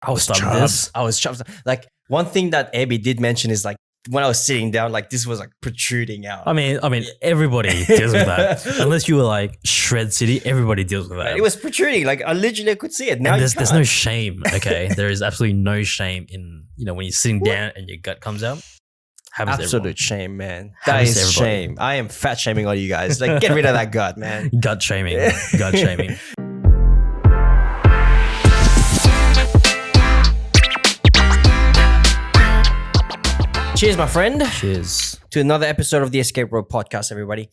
I was Start with chubbed. this. I was chubbed. Like one thing that Abby did mention is like when I was sitting down, like this was like protruding out. I mean, everybody deals with that. Unless you were like Shred City, everybody deals with that. It was protruding. Like I literally could see it. Now and there's no shame. Okay, there is absolutely no shame in when you're sitting down and your gut comes out. Happens absolute shame, man. That Happens is to everybody. shame. I am fat shaming all you guys. Like get rid of that gut, man. Gut shaming. Gut shaming. Cheers, my friend. Cheers. To another episode of the Escape Road podcast, everybody.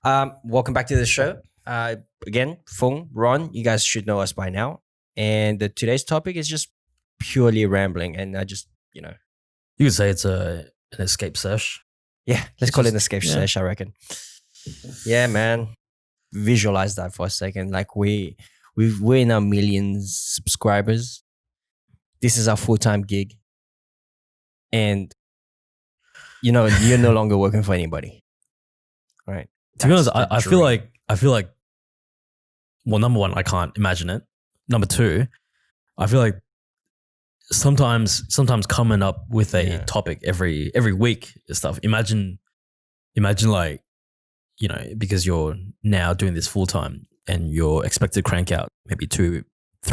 Welcome back to the show. Again, Foong, Ron, you guys should know us by now. And today's topic is just purely rambling. And I just, You could say it's an escape sesh. yeah, let's call it an escape sesh, I reckon. Yeah, man. Visualize that for a second. Like we're in our millions subscribers. This is our full-time gig. And you're no longer working for anybody. Right. To be honest, That's the I feel dream. like well, number one, I can't imagine it. Number two, I feel like sometimes coming up with a topic every week and stuff. Imagine like, because you're now doing this full time and you're expected to crank out maybe 2-3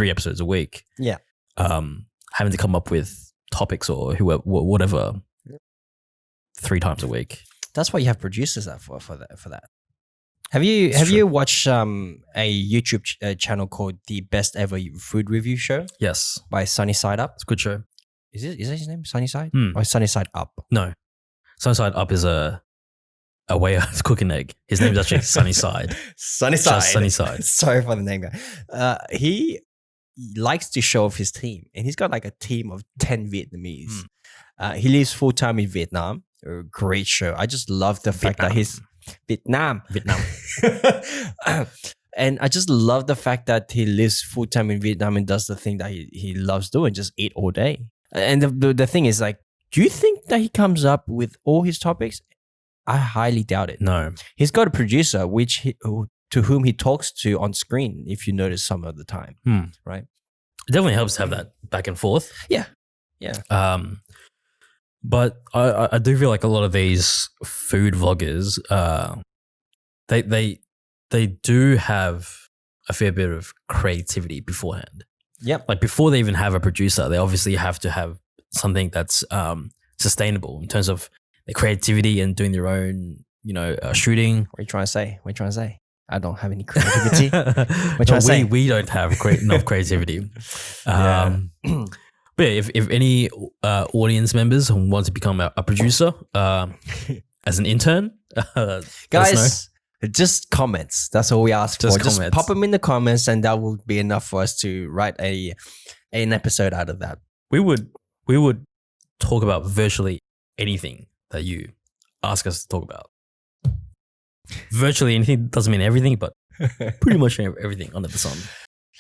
episodes a week. Yeah. Having to come up with topics or whatever 3 times a week. That's why you have producers for that. Have you watched a YouTube channel called the Best Ever Food Review Show Yes, by Sunny Side Up? it's a good show. Is that his name? Sunny Side Hmm. or Sunny Side Up? No, Sunnyside Up is a way to cook an egg. His name is actually Sunnyside. Sunny Side. Just Sunnyside. Sorry for the name, guy. He likes to show off his team, and he's got like a team of 10 Vietnamese. He lives full time in Vietnam. A great show. I just love the fact that he's Vietnam. And I just love the fact that he lives full time in Vietnam and does the thing that he loves doing, just eat all day. And the thing is, like, do you think that he comes up with all his topics? I highly doubt it. No, He's got a producer, to whom he talks to on screen, if you notice some of the time, right? it definitely helps to have that back and forth. Yeah. But I do feel like a lot of these food vloggers, they do have a fair bit of creativity beforehand. Yep. Like before they even have a producer, they obviously have to have something that's sustainable in terms of their creativity and doing their own, shooting. What are you trying to say? I don't have any creativity. What you No, trying to say? we don't have enough creativity. Yeah. But yeah, if any audience members want to become a producer as an intern, let us know. Guys, just comments. That's all we ask Just for. Just comments. pop them in the comments, and that will be enough for us to write an episode out of that. we would talk about virtually anything that you ask us to talk about. Virtually anything doesn't mean everything, but pretty much everything under the sun.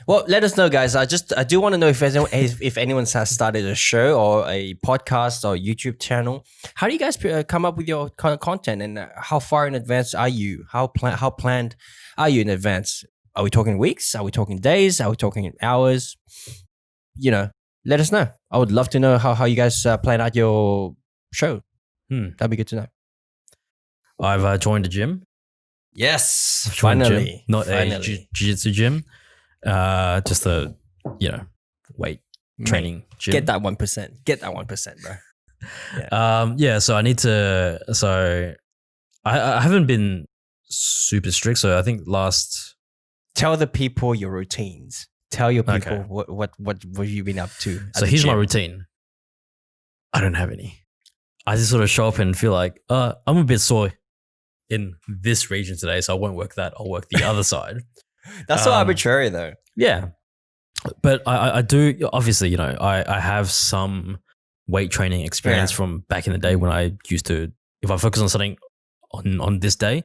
Well, let us know, guys. I do want to know if anyone has started a show or a podcast or YouTube channel. How do you guys come up with your content, and how far in advance are you? How planned are you in advance? Are we talking weeks? Are we talking days? Are we talking hours? Let us know. I would love to know how you guys plan out your show. That'd be good to know. I've joined a gym. Yes, Joined a gym. finally, Not finally. a jiu-jitsu gym. Just a weight training gym. Get that 1%. Get that 1%, bro. So I need to. So I haven't been super strict. So I think last. Tell the people your routines. Tell your people Okay. what you've been up to. at So the here's my gym. routine. I don't have any. I just sort of show up and feel like I'm a bit sore in this region today, so I won't work that. I'll work the other side. That's so arbitrary, though. Yeah, but I do obviously. I have some weight training experience from back in the day when I used to. If I focus on something on this day,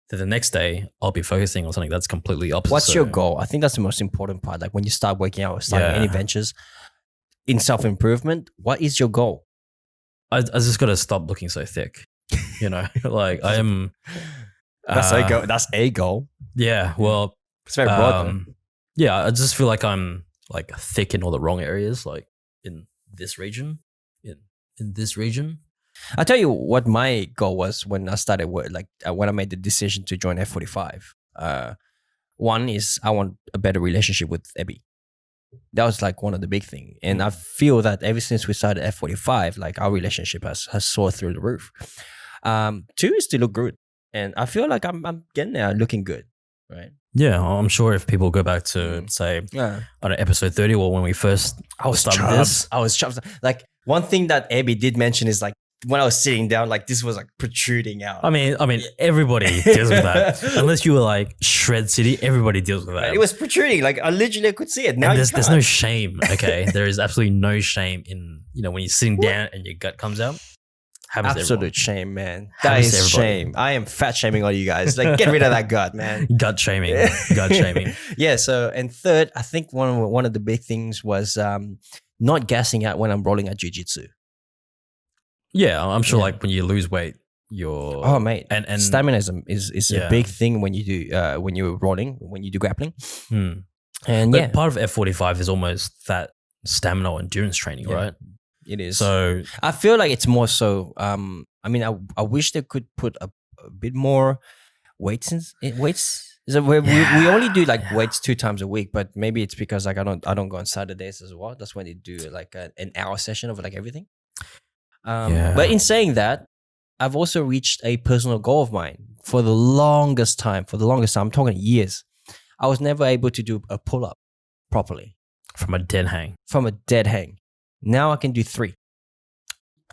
then the next day I'll be focusing on something that's completely opposite. What's So your goal? I think that's the most important part. Like when you start working out or starting any ventures in self-improvement, what is your goal? I just got to stop looking so thick. Like I am. That's a goal. That's a goal. Yeah. Well. It's very broad. Though. Yeah, I just feel like I'm like thick in all the wrong areas. Like in this region, in this region. I'll tell you what my goal was when I started work, when I made the decision to join F45. One is I want a better relationship with Abby. That was like one of the big things. And I feel that ever since we started F45, like our relationship has soared through the roof. Two is to look good. And I feel like I'm getting there, looking good, right? Yeah, I'm sure if people go back to say on episode 30 or when we first started this, I was chuffed. Like one thing that Abby did mention is like when I was sitting down, like this was like protruding out. I mean, everybody deals with that. Unless you were like Shred City, everybody deals with that. It was protruding. Like I literally could see it. Now there's no shame. Okay, there is absolutely no shame in when you're sitting down and your gut comes out. Absolute shame, man. That is shame. I am fat shaming all you guys. Like, get rid of that gut, man. Gut shaming. Gut shaming. Yeah. So, and third, I think one of the big things was not gassing out when I'm rolling at jiu-jitsu. Yeah, I'm sure. Like when you lose weight, your and stamina is a big thing when you do when you're rolling, when you do grappling. And but part of F45 is almost that stamina endurance training, right? It is. So I feel like it's more so. I mean, I wish they could put a bit more weights. So we only do like weights 2 times a week, but maybe it's because like I don't go on Saturdays as well. That's when they do like an hour session of like everything. But in saying that, I've also reached a personal goal of mine for the longest time. I'm talking years. I was never able to do a pull up properly from a dead hang. Now I can do 3.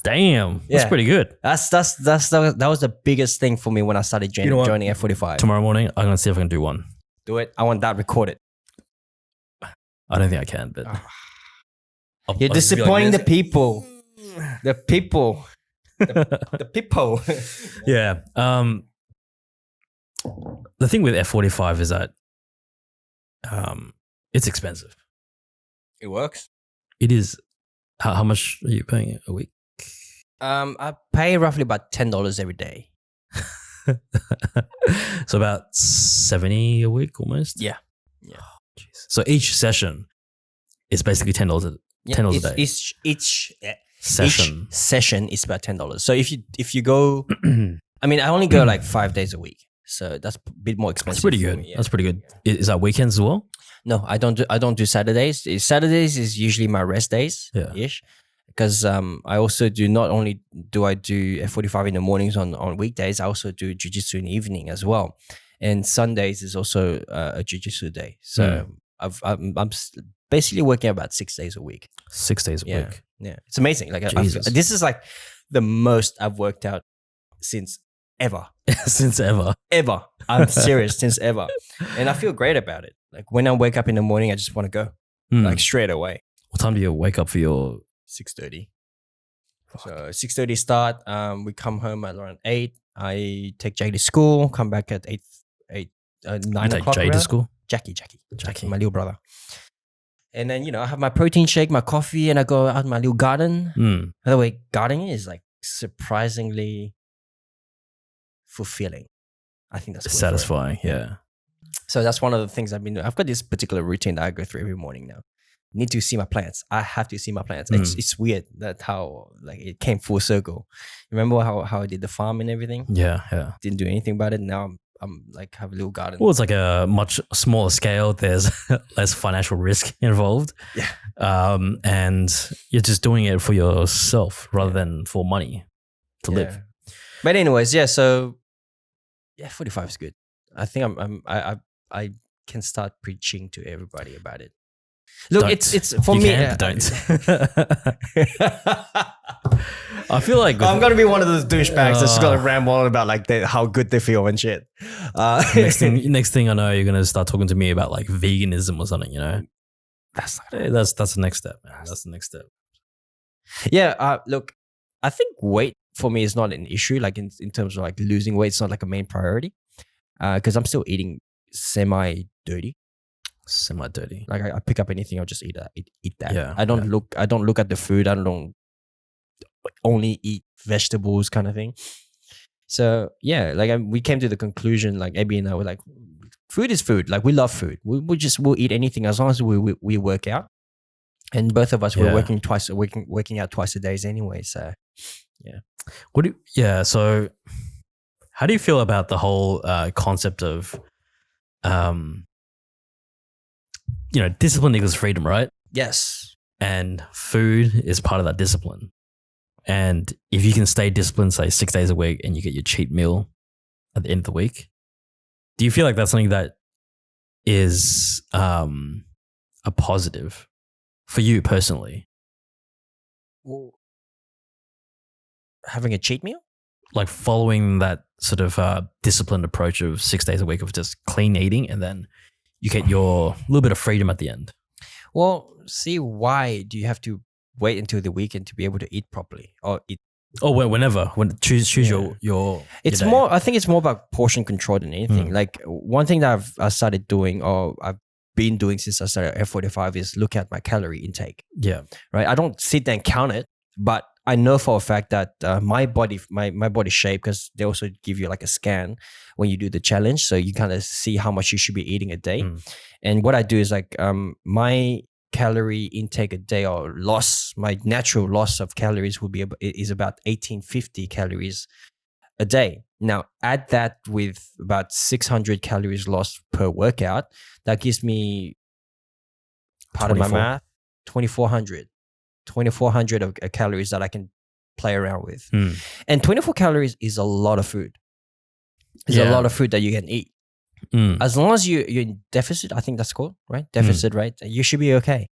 Damn, that's pretty good. That was the biggest thing for me when I started joining F45. Tomorrow morning, I'm gonna see if I can do 1. Do it. I want that recorded. I don't think I can, but you're disappointing the people. The people. The people. Yeah. The thing with F45 is that it's expensive. It works. It is. How much are you paying a week? I pay roughly about $10 every day. So about 70 a week almost? Yeah. Oh, so each session is basically $10 a day. Each session is about $10. So if you go, I mean, I only go like 5 days a week, so that's a bit more expensive. That's pretty good. That's pretty good. Is that weekends as well? No, I don't do Saturdays. Saturdays is usually my rest days ish, because I also do not only do I do F45 in the mornings on weekdays, I also do jiu-jitsu in the evening as well, and Sundays is also a jiu-jitsu day. So I'm basically working about 6 days a week. 6 days a week. Yeah, it's amazing. Like this is like the most I've worked out since ever. Since ever. Ever. I'm serious, since ever. And I feel great about it. Like when I wake up in the morning, I just want to go. Like straight away. What time do you wake up for your 6:30? So 6:30 start. We come home at around 8. I take Jay to school, come back at 9 o'clock. Take Jay to school? Jackie, my little brother. And then, I have my protein shake, my coffee, and I go out in my little garden. By the way, gardening is like surprisingly fulfilling. I think that's satisfying. Yeah. So that's one of the things I've got this particular routine that I go through every morning now. Need to see my plants. I have to see my plants. It's weird that how like it came full circle. Remember how I did the farm and everything? Yeah. Didn't do anything about it. Now I'm like have a little garden. Well, it's like a much smaller scale. There's less financial risk involved. Yeah. And you're just doing it for yourself rather than for money to live. But anyways, so 45 is good. I think I can start preaching to everybody about it. Look, it's for me. Don't. I feel like I'm gonna be one of those douchebags that's gonna ramble on about like how good they feel and shit. Next thing I know, you're gonna start talking to me about like veganism or something. That's the next step, man. That's the next step. Yeah. Look, I think weight for me is not an issue. Like in terms of like losing weight, it's not like a main priority. Because I'm still eating semi-dirty. Like I pick up anything, I'll just eat that. Yeah. I don't look at the food. I don't only eat vegetables kind of thing. So yeah, like we came to the conclusion, like Abby and I were like, food is food. Like we love food. We'll eat anything as long as we work out. And both of us were Yeah. working out twice a day anyway. So So how do you feel about the whole concept of, discipline equals freedom, right? yes, And food is part of that discipline. And if you can stay disciplined, say 6 days a week, and you get your cheat meal at the end of the week, do you feel like that's something that is a positive for you personally? well, having a cheat meal. Like following that sort of disciplined approach of 6 days a week of just clean eating, and then you get your little bit of freedom at the end. Well, see, why do you have to wait until the weekend to be able to eat properly or eat? Oh, whenever choose Yeah. your. It's day. more. I think it's more about portion control than anything. Like one thing that I started doing, or I've been doing since I started F45, is look at my calorie intake. Yeah. Right. I don't sit there and count it, but I know for a fact that my body shape, because they also give you like a scan when you do the challenge, so you kind of see how much you should be eating a day. And what I do is like my calorie intake a day, or loss, my natural loss of calories is about 1850 calories a day. Now add that with about 600 calories lost per workout, that gives me, part of my 24. math, 2400 of calories that I can play around with. And 24 calories is a lot of food. It's a lot of food that you can eat. As long as you're in deficit, I think that's called, right? Deficit, right? You should be okay.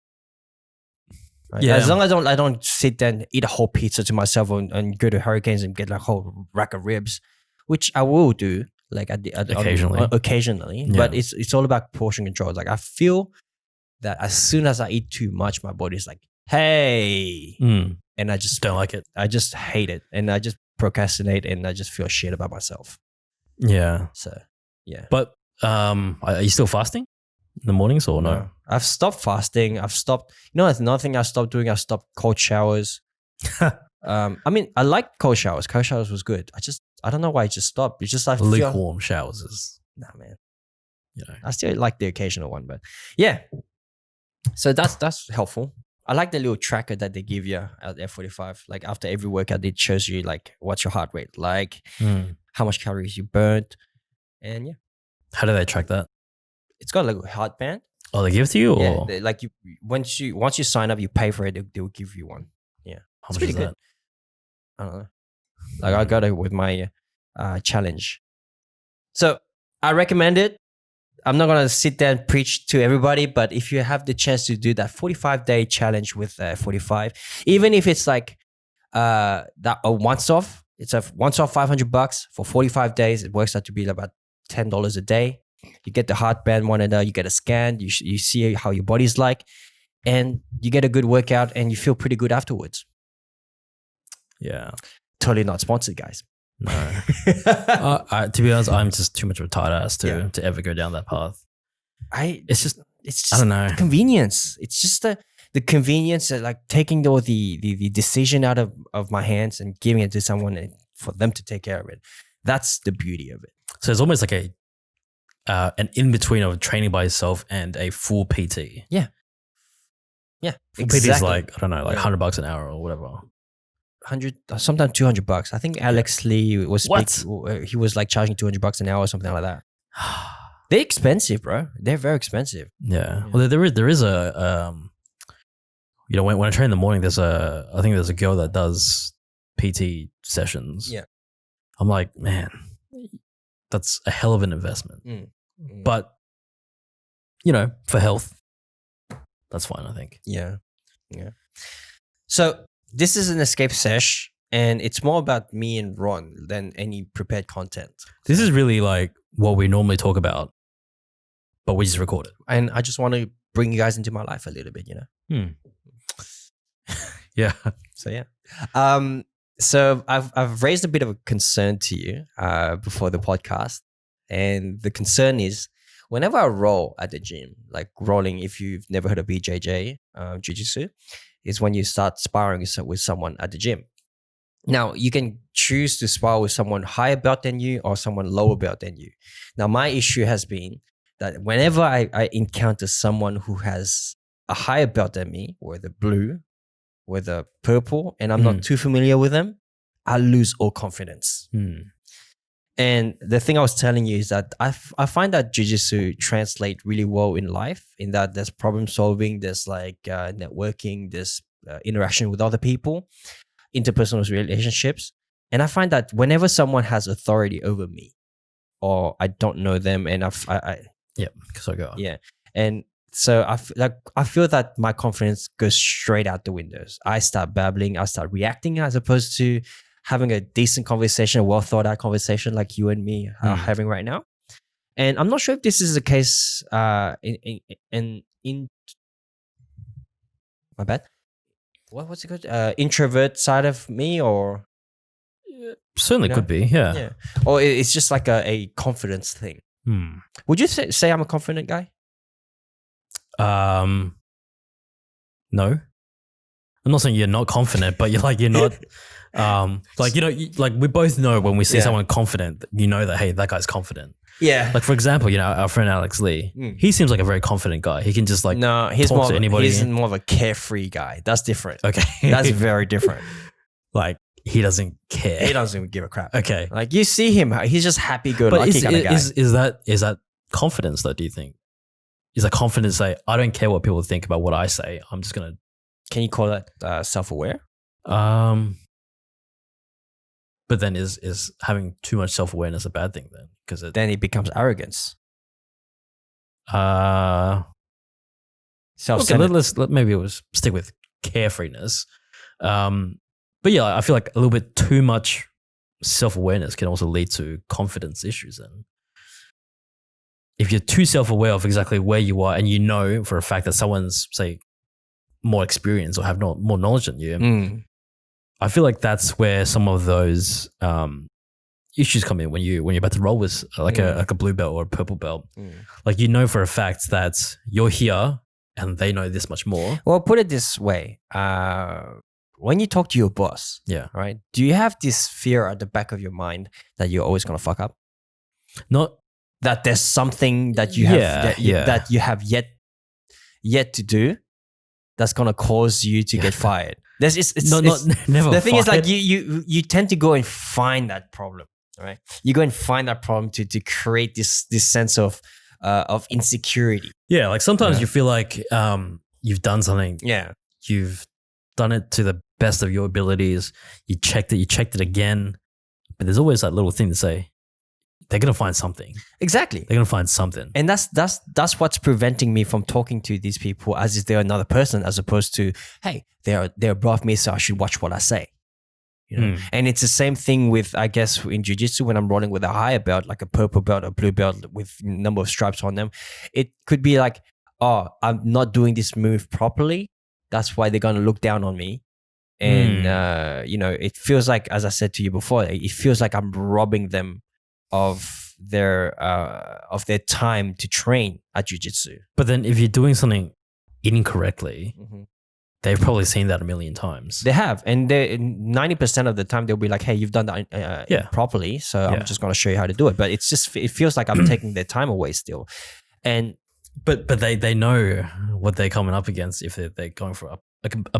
Right? Yeah. As long as I don't sit there and eat a whole pizza to myself and go to Hurricanes and get like a whole rack of ribs, which I will do like occasionally. Yeah. But it's all about portion control. Like I feel that as soon as I eat too much, my body's like, hey. And I just don't like it. I just hate it. And I just procrastinate and I just feel shit about myself. Yeah. So, yeah. But are you still fasting in the mornings or no? I've stopped fasting. I've stopped, that's another thing I stopped doing. I stopped cold showers. I mean, I like cold showers. Cold showers was good. I don't know why I just stopped. It's just like Lukewarm showers is, nah, man. I still like the occasional one, but yeah. So that's helpful. I like the little tracker that they give you at F45. Like after every workout, it shows you like what's your heart rate, like how much calories you burnt, and yeah. How do they track that? It's got like a heart band. Oh, they give it to you, Yeah, or like once you sign up, you pay for it. They'll give you one. Yeah, how it's much pretty is good. that? I don't know. Like I got it with my challenge, so I recommend it. I'm not gonna sit there and preach to everybody, but if you have the chance to do that 45-day challenge with 45, even if it's like that a once off, it's a once off $500 for 45 days. It works out to be about $10 a day. You get the heart band monitor, you get a scan, you see how your body's like, and you get a good workout and you feel pretty good afterwards. Yeah. Totally not sponsored, guys. No. To be honest, I'm just too much of a tight ass to ever go down that path. It's just I don't know. Convenience. It's just the convenience of like taking the decision out of my hands and giving it to someone and for them to take care of it. That's the beauty of it. So it's almost like an in between of training by yourself and a full PT. Yeah. Full PT is like, I don't know, like $100 an hour or whatever. 100, sometimes $200. I think Alex Lee was he was like charging $200 an hour or something like that. They're expensive, bro. They're very expensive. Yeah. Well, there is a when I train in the morning, I think there's a girl that does PT sessions. Yeah. I'm like, man, that's a hell of an investment. But for health, that's fine, I think. Yeah. So this is an escape sesh, and it's more about me and Ron than any prepared content. This is really like what we normally talk about, but we just record it. And I just want to bring you guys into my life a little bit, Yeah. So yeah. So I've raised a bit of a concern to you before the podcast, and the concern is whenever I roll at the gym, like rolling, if you've never heard of BJJ, Jiu-Jitsu, is when you start sparring with someone at the gym. Now, you can choose to spar with someone higher belt than you or someone lower belt than you. Now, my issue has been that whenever I encounter someone who has a higher belt than me, or the blue, or the purple, and I'm not too familiar with them, I lose all confidence. And the thing I was telling you is that I find that jiu-jitsu translate really well in life, in that there's problem solving, there's like networking, there's interaction with other people, interpersonal relationships. And I find that whenever someone has authority over me, or I don't know them, and because I go. Yeah. And so I feel that my confidence goes straight out the windows. I start babbling, I start reacting, as opposed to having a decent conversation, a well thought out conversation like you and me are having right now. And I'm not sure if this is the case in my bad. What's it called? Introvert side of me, or Certainly could be, yeah. Yeah. Or it's just like a confidence thing. Would you say I'm a confident guy? No. I'm not saying you're not confident, but you're not like, like we both know when we see someone confident, you know that, hey, that guy's confident. Yeah. Like, for example, our friend Alex Lee, he seems like a very confident guy. He can just like he's talk to anybody. He's more of a carefree guy. That's different. Okay. That's very different. Like, he doesn't care. He doesn't give a crap. Okay. Like, you see him, he's just happy-go-lucky kind of guy. Is that confidence though, do you think? Is that confidence say, I don't care what people think about what I say. I'm just going to... Can you call that self-aware? But then is having too much self-awareness a bad thing then? Because then it becomes arrogance. Okay, maybe we'll stick with carefreeness. But yeah, I feel like a little bit too much self-awareness can also lead to confidence issues. And if you're too self-aware of exactly where you are, and you know for a fact that someone's, say, more experienced or have more knowledge than you, I feel like that's where some of those issues come in when you're about to roll with like a blue belt or a purple belt. Like, you know for a fact that you're here and they know this much more. Well, put it this way. When you talk to your boss, right? Do you have this fear at the back of your mind that you're always gonna fuck up? Not that there's something that you have that you have yet to do that's gonna cause you to get fired. Never. The thing is, like, you tend to go and find that problem, right? You go and find that problem to create this sense of insecurity. Yeah, like sometimes you feel like you've done something. Yeah, you've done it to the best of your abilities. You checked it again, but there's always that little thing to say, they're gonna find something. Exactly, they're gonna find something, and that's what's preventing me from talking to these people as if they're another person, as opposed to, hey, they're above me, so I should watch what I say. You know, and it's the same thing with, I guess, in jiu-jitsu when I'm rolling with a higher belt, like a purple belt or blue belt with a number of stripes on them. It could be like, oh, I'm not doing this move properly. That's why they're going to look down on me. And, it feels like, as I said to you before, it feels like I'm robbing them of their time to train at jiu-jitsu. But then if you're doing something incorrectly, they've probably seen that a million times. They have. And 90% of the time, they'll be like, hey, you've done that properly. So I'm just going to show you how to do it. But it feels like I'm taking their time away still. And But they know what they're coming up against if they're going for up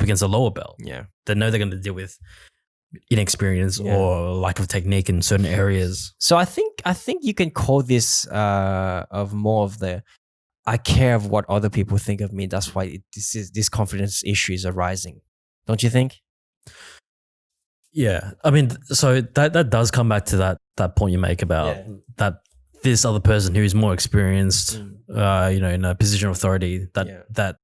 against a lower belt. Yeah, they know they're going to deal with inexperience or lack of technique in certain areas. So I think you can call this of more of the, I care of what other people think of me. That's why this confidence issue is arising. Don't you think? Yeah, I mean, so that does come back to that point you make about that. This other person who's more experienced, in a position of authority, that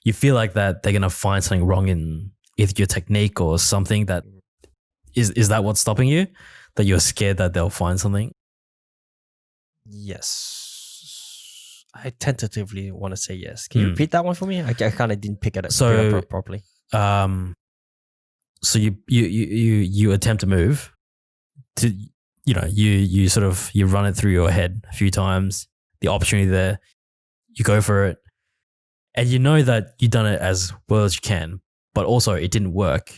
you feel like that they're gonna find something wrong in either your technique or something. That is that what's stopping you? That you're scared that they'll find something? Yes, I tentatively want to say yes. Can you repeat that one for me? I kind of didn't pick it up properly. So you attempt to move to. You run it through your head a few times, the opportunity there, you go for it, and you know that you've done it as well as you can, but also it didn't work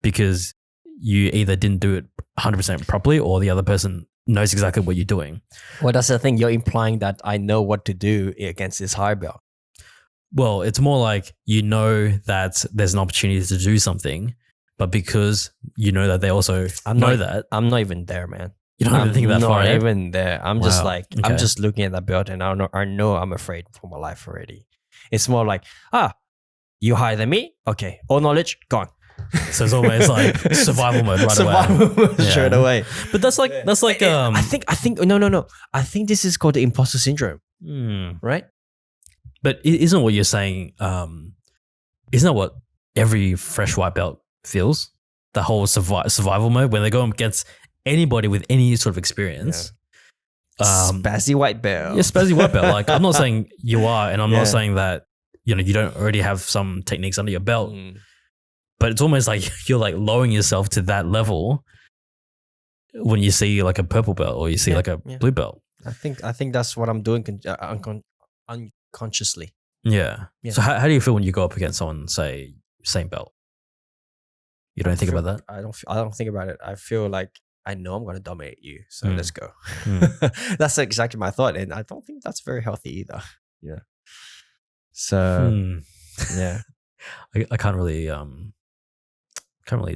because you either didn't do it 100% properly or the other person knows exactly what you're doing. Well, that's the thing. You're implying that I know what to do against this high belt. well, it's more like you know that there's an opportunity to do something, but because you know that they also I'm not even there, man. You don't even think that far I'm not ahead? even there. I'm just Wow. like, Okay. I'm just looking at that belt and I know I'm afraid for my life already. It's more like, you higher than me? Okay. All knowledge, gone. So it's always like survival mode right Survival away. mode straight away. But that's like I think no. I think this is called the imposter syndrome, right? But isn't what you're saying? Isn't that what every fresh white belt feels? The whole survival mode when they go against anybody with any sort of experience. Spazzy white belt. Yeah, spazzy white belt. Like I'm not saying you are, and I'm not saying that you don't already have some techniques under your belt. But it's almost like you're like lowering yourself to that level when you see like a purple belt or you see like a blue belt. I think that's what I'm doing unconsciously. Yeah. So how do you feel when you go up against someone, say, same belt? You don't think about that? I don't think about it. I feel like I know I'm going to dominate you. So let's go. That's exactly my thought. And I don't think that's very healthy either. Yeah. So, yeah. I can't really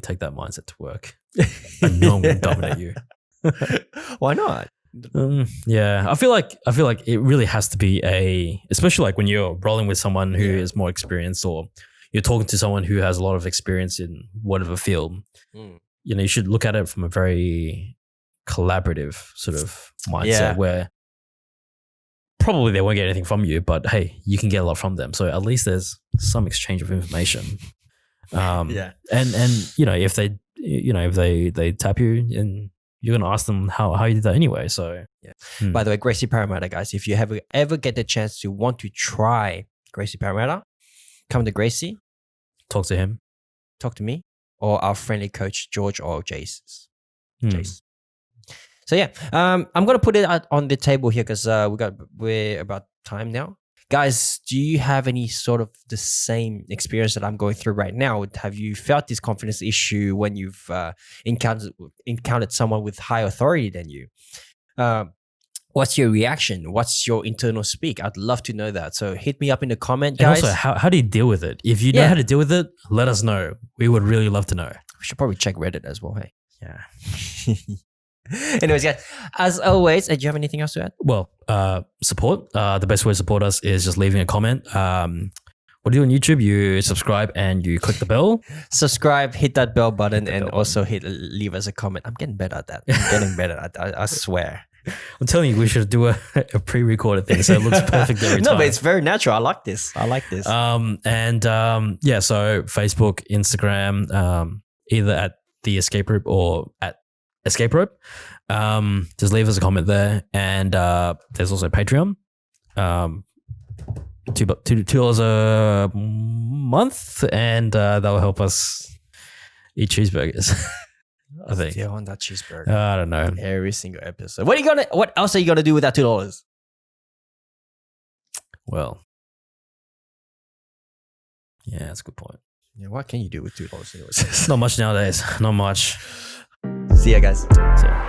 take that mindset to work. I know I'm going to dominate you. Why not? Yeah, I feel like it really has to be especially like when you're rolling with someone who is more experienced, or you're talking to someone who has a lot of experience in whatever field. You should look at it from a very collaborative sort of mindset where probably they won't get anything from you, but hey, you can get a lot from them. So at least there's some exchange of information. And if they tap you, and you're gonna ask them how you did that anyway. So By the way, Gracie Parramatta, guys, if you ever get the chance to want to try Gracie Parramatta, come to Gracie, talk to him, talk to me, or our friendly coach George or Jace. So I'm gonna put it out on the table here because we're about time now. Guys, do you have any sort of the same experience that I'm going through right now? Have you felt this confidence issue when you've encountered someone with high authority than you? What's your reaction? What's your internal speak? I'd love to know that. So hit me up in the comment, guys. And also, how do you deal with it? If you know how to deal with it, let us know. We would really love to know. We should probably check Reddit as well, hey? Yeah. Anyways, guys, as always, do you have anything else to add? Well, support. The best way to support us is just leaving a comment. What do you do on YouTube? You subscribe and you click the bell. Subscribe, hit that bell button, and also leave us a comment. I'm getting better at that. I'm getting better at that. I swear. I'm telling you, we should do a pre-recorded thing so it looks perfect every time. No, but it's very natural. I like this. So Facebook, Instagram, either at The Escape Rope or at Escape Rope. Just leave us a comment there. And there's also Patreon. $2 a month, and that will help us eat cheeseburgers. I think. Yeah, on that cheeseburger. I don't know. Every single episode. What else are you gonna do with that $2? Well, yeah, that's a good point. Yeah, what can you do with $2 anyways? Not much nowadays. Not much. See ya, guys. See ya.